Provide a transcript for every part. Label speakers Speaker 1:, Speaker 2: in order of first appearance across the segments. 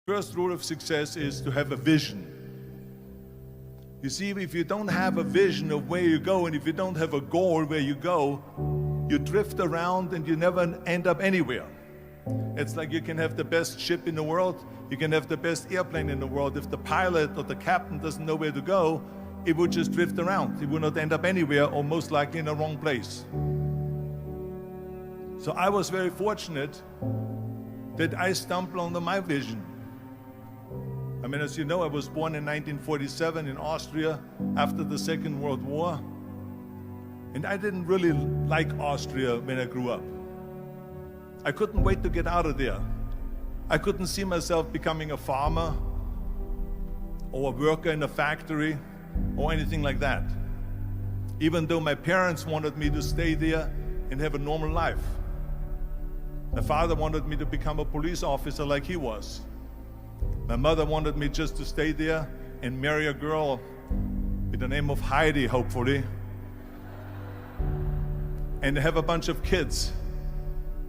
Speaker 1: First rule of success is to have a vision. You see, if you don't have a vision of where you go, and if you don't have a goal where you go, you drift around and you never end up anywhere. It's like you can have the best ship in the world, you can have the best airplane in the world. If the pilot or the captain doesn't know where to go, it would just drift around. It would not end up anywhere, or most likely in the wrong place. So I was very fortunate that I stumbled onto my vision. I mean, as you know, I was born in 1947 in Austria after the Second World War. And I didn't really like Austria when I grew up. I couldn't wait to get out of there. I couldn't see myself becoming a farmer or a worker in a factory or anything like that, even though my parents wanted me to stay there and have a normal life. My father wanted me to become a police officer like he was. My mother wanted me just to stay there and marry a girl with the name of Heidi, hopefully, and have a bunch of kids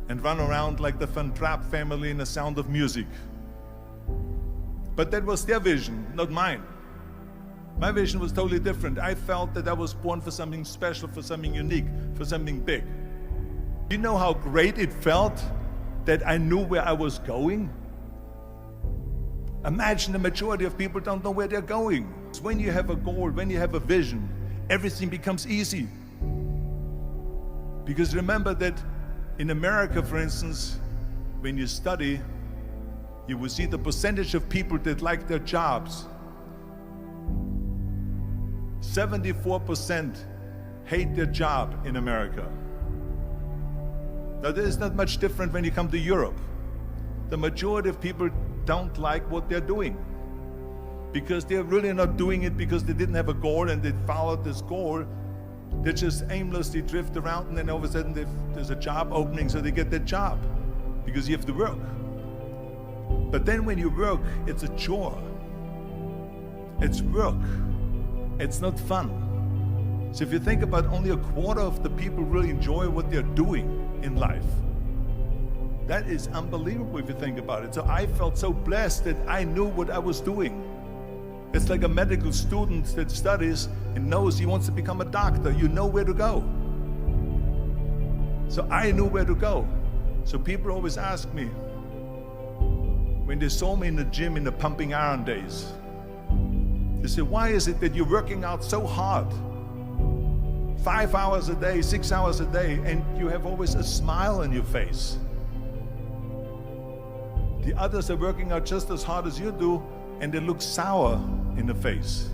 Speaker 1: and run around like the Van Trapp family in The Sound of Music. But that was their vision, not mine. My vision was totally different. I felt that I was born for something special, for something unique, for something big. Do you know how great it felt that I knew where I was going? Imagine the majority of people don't know where they're going. When you have a goal, when you have a vision, everything becomes easy. Because remember that in America, for instance, when you study, you will see the percentage of people that like their jobs. 74% hate their job in America. Now, there is not much different when you come to Europe. The majority of people don't like what they're doing because they're really not doing it because they didn't have a goal and they followed this goal. They just aimlessly drift around, and then all of a sudden there's a job opening, so they get that job because you have to work. But then when you work, it's a chore. It's work. It's not fun. So if you think about, only a quarter of the people really enjoy what they're doing in life. That is unbelievable if you think about it. So I felt so blessed that I knew what I was doing. It's like a medical student that studies and knows he wants to become a doctor. You know where to go. So I knew where to go. So people always ask me, when they saw me in the gym in the pumping iron days, they say, why is it that you're working out so hard? 5 hours a day, 6 hours a day, and you have always a smile on your face. The others are working out just as hard as you do, and they look sour in the face.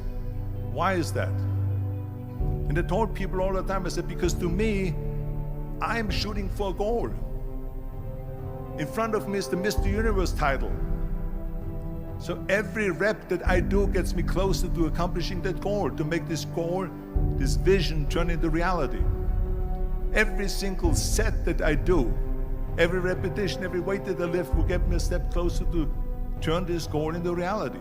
Speaker 1: Why is that? And I told people all the time, I said, because to me, I'm shooting for a goal. In front of me is the Mr. Universe title. So every rep that I do gets me closer to accomplishing that goal, to make this goal, this vision turn into reality. Every single set that I do, every repetition, every weight that I lift will get me a step closer to turn this goal into reality.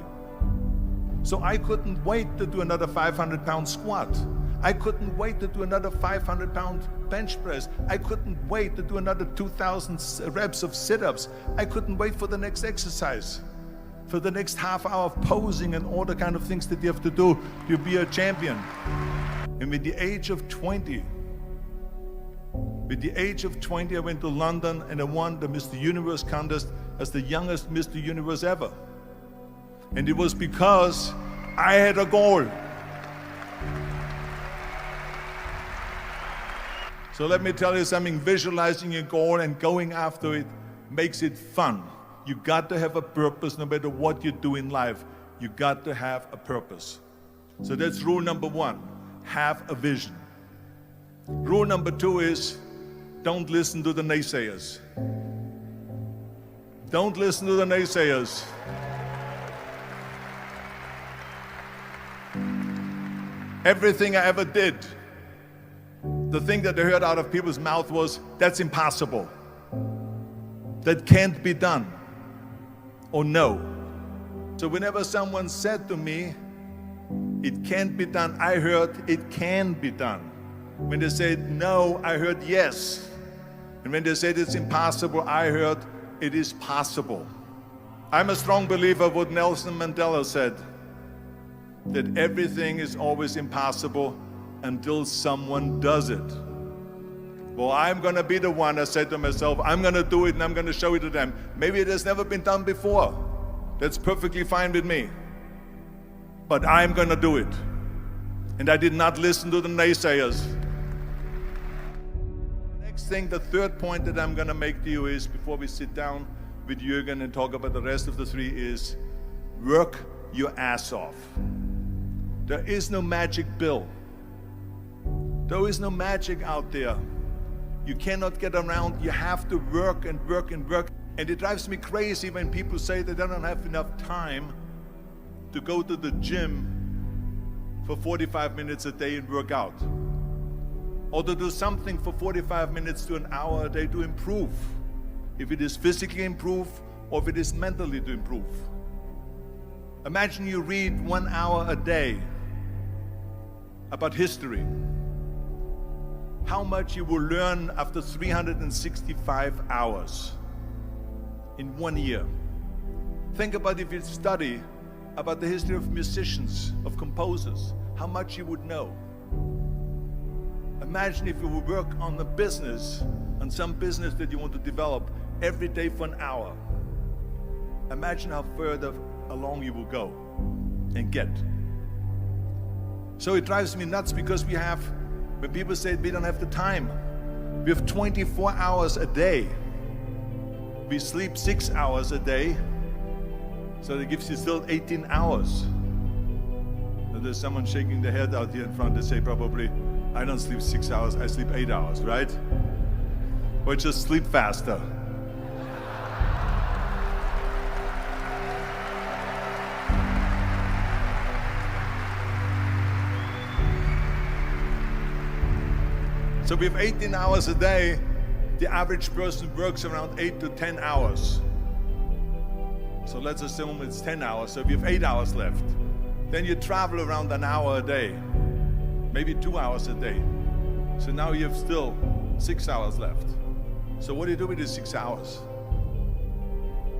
Speaker 1: So I couldn't wait to do another 500-pound squat. I couldn't wait to do another 500-pound bench press. I couldn't wait to do another 2,000 reps of sit-ups. I couldn't wait for the next exercise, for the next half hour of posing and all the kind of things that you have to do to be a champion. And with the age of 20, I went to London and I won the Mr. Universe contest as the youngest Mr. Universe ever. And it was because I had a goal. So let me tell you something, visualizing a goal and going after it makes it fun. You got to have a purpose no matter what you do in life. You got to have a purpose. So that's rule number one, have a vision. Rule number two is, don't listen to the naysayers. Don't listen to the naysayers. Everything I ever did, the thing that I heard out of people's mouth was, that's impossible. That can't be done. Or no. So whenever someone said to me, it can't be done, I heard, it can be done. When they said no, I heard yes. And when they said it's impossible, I heard it is possible. I'm a strong believer of what Nelson Mandela said, that everything is always impossible until someone does it. Well, I'm going to be the one, I said to myself, I'm going to do it and I'm going to show it to them. Maybe it has never been done before. That's perfectly fine with me. But I'm going to do it. And I did not listen to the naysayers. The next thing, the third point that I'm going to make to you is, before we sit down with Jürgen and talk about the rest of the three, is work your ass off. There is no magic pill. There is no magic out there. You cannot get around. You have to work and work and work. And it drives me crazy when people say that they don't have enough time to go to the gym for 45 minutes a day and work out. Or to do something for 45 minutes to an hour a day to improve. If it is physically improve or if it is mentally to improve. Imagine you read 1 hour a day about history. How much you will learn after 365 hours in 1 year. Think about if you study about the history of musicians, of composers, how much you would know. Imagine if you would work on a business, on some business that you want to develop every day for an hour. Imagine how further along you will go and get. So it drives me nuts because when people say we don't have the time, we have 24 hours a day. We sleep 6 hours a day, so that gives you still 18 hours. Now there's someone shaking their head out here in front. They say probably, I don't sleep 6 hours, I sleep 8 hours, right? Or just sleep faster. So we have 18 hours a day. The average person works around 8 to 10 hours. So let's assume it's 10 hours, so we have 8 hours left. Then you travel around an hour a day, maybe 2 hours a day. So now you have still 6 hours left. So what do you do with these 6 hours?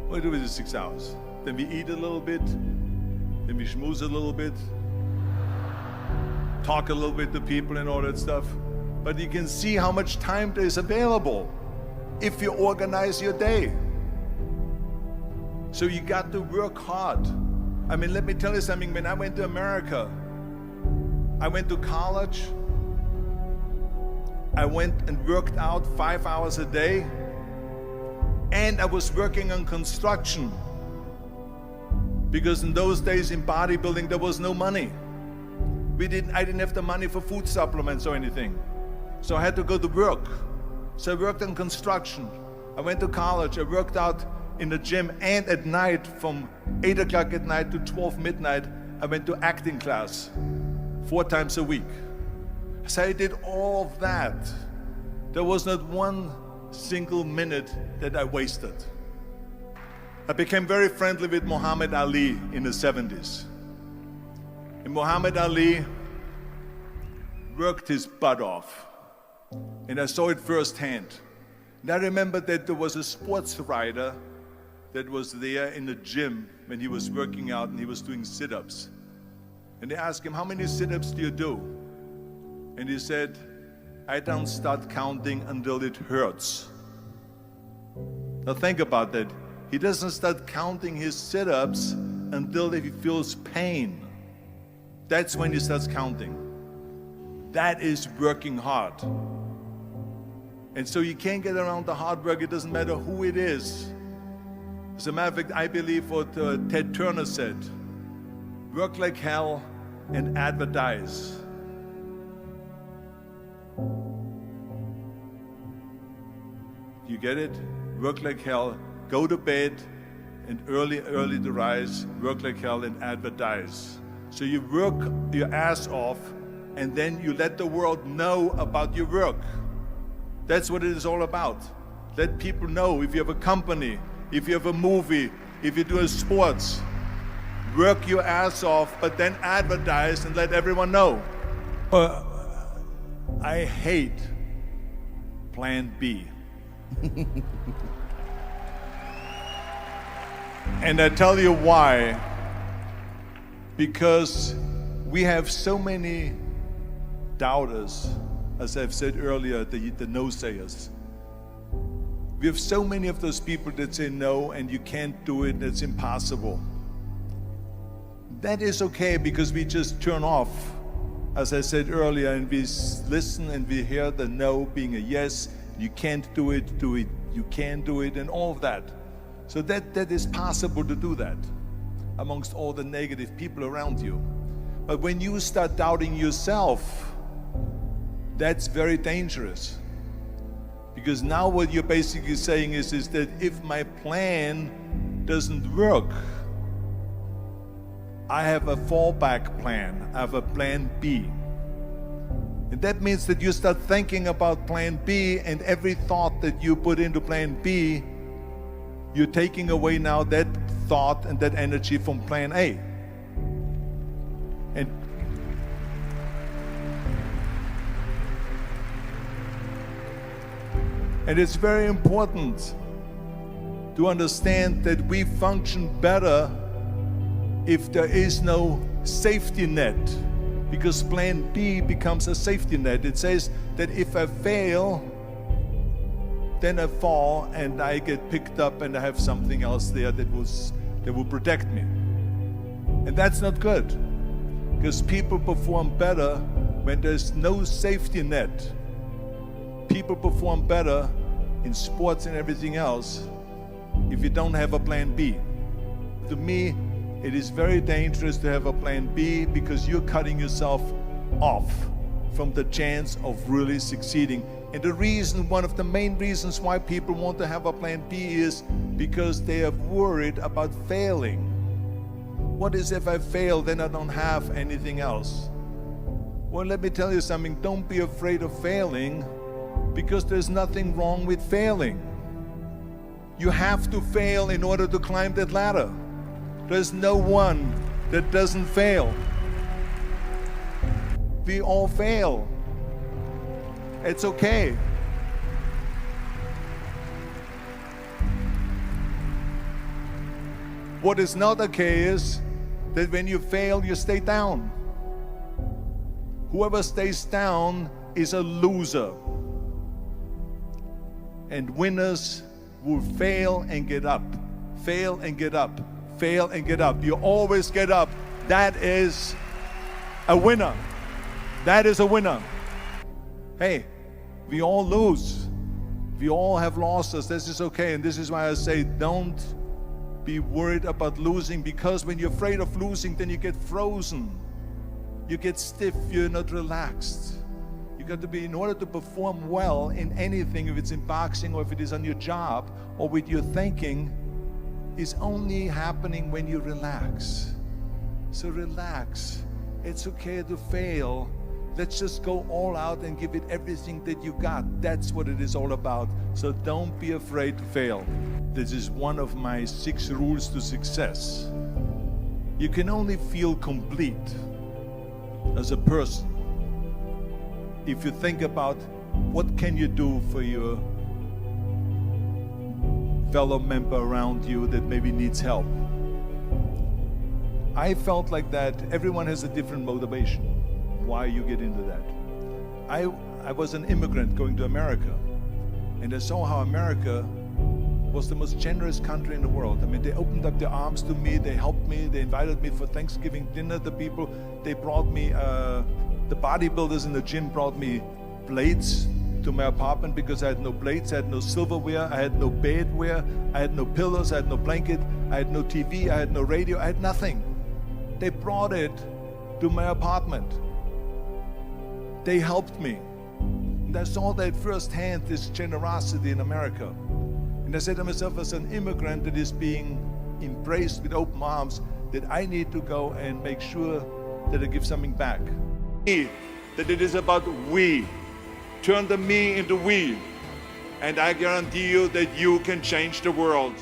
Speaker 1: What do you do with these 6 hours? Then we eat a little bit, then we schmooze a little bit, talk a little bit to people and all that stuff. But you can see how much time there is available if you organize your day. So you got to work hard. I mean, let me tell you something. When I went to America, I went to college. I went and worked out 5 hours a day. And I was working on construction. Because in those days in bodybuilding, there was no money. I didn't have the money for food supplements or anything. So I had to go to work. So I worked on construction. I went to college. I worked out in the gym, and at night from 8 o'clock at night to 12 midnight, I went to acting class 4 times a week. So I did all of that. There was not one single minute that I wasted. I became very friendly with Muhammad Ali in the 70s. And Muhammad Ali worked his butt off. And I saw it firsthand. And I remember that there was a sports writer that was there in the gym when he was working out and he was doing sit-ups. And they asked him, how many sit-ups do you do? And he said, I don't start counting until it hurts. Now think about that. He doesn't start counting his sit-ups until he feels pain. That's when he starts counting. That is working hard. And so you can't get around the hard work. It doesn't matter who it is. As a matter of fact, I believe what Ted Turner said, work like hell and advertise. You get it? Work like hell, go to bed, and early to rise, work like hell and advertise. So you work your ass off, and then you let the world know about your work. That's what it is all about. Let people know. If you have a company, if you have a movie, if you do a sports, work your ass off, but then advertise and let everyone know. I hate Plan B. And I tell you why. Because we have so many doubters, as I've said earlier, the no-sayers. We have so many of those people that say no and you can't do it, it's impossible. That is okay because we just turn off, as I said earlier, and we listen and we hear the no being a yes. You can't do it, you can do it, and all of that. So that is possible to do that amongst all the negative people around you. But when you start doubting yourself, that's very dangerous. Because now what you're basically saying is that if my plan doesn't work, I have a fallback plan, I have a plan B. And that means that you start thinking about plan B, and every thought that you put into plan B, you're taking away now that thought and that energy from plan A. And it's very important to understand that we function better if there is no safety net, because plan B becomes a safety net. It says that if I fail, then I fall and I get picked up and I have something else there that will protect me. And that's not good, because people perform better when there's no safety net. People perform better in sports and everything else if you don't have a plan B. To me, it is very dangerous to have a plan B, because you're cutting yourself off from the chance of really succeeding. And the reason, one of the main reasons why people want to have a plan B is because they are worried about failing. What is if I fail, then I don't have anything else? Well, let me tell you something, don't be afraid of failing, because there's nothing wrong with failing. You have to fail in order to climb that ladder. There's no one that doesn't fail. We all fail. It's okay. What is not okay is that when you fail, you stay down. Whoever stays down is a loser. And winners will fail and get up, fail and get up, fail and get up. You always get up. That is a winner. That is a winner. Hey, we all lose. We all have losses. This is okay. And this is why I say don't be worried about losing, because when you're afraid of losing, then you get frozen. You get stiff. You're not relaxed. You got to be, in order to perform well in anything, if it's in boxing or if it is on your job or with your thinking, is only happening when you relax. So relax. It's okay to fail. Let's just go all out and give it everything that you got. That's what it is all about. So don't be afraid to fail. This is one of my 6 rules to success. You can only feel complete as a person if you think about what can you do for your fellow member around you that maybe needs help. I felt like that. Everyone has a different motivation why you get into that. I was an immigrant going to America, and I saw how America was the most generous country in the world. I mean, they opened up their arms to me, they helped me, they invited me for Thanksgiving dinner. The people, they brought me, the bodybuilders in the gym brought me plates to my apartment because I had no plates, I had no silverware, I had no bedware, I had no pillows, I had no blanket, I had no TV, I had no radio, I had nothing. They brought it to my apartment. They helped me. And I saw that firsthand, this generosity in America. And I said to myself, as an immigrant that is being embraced with open arms, that I need to go and make sure that I give something back. That it is about we. Turn the me into we. And I guarantee you that you can change the world.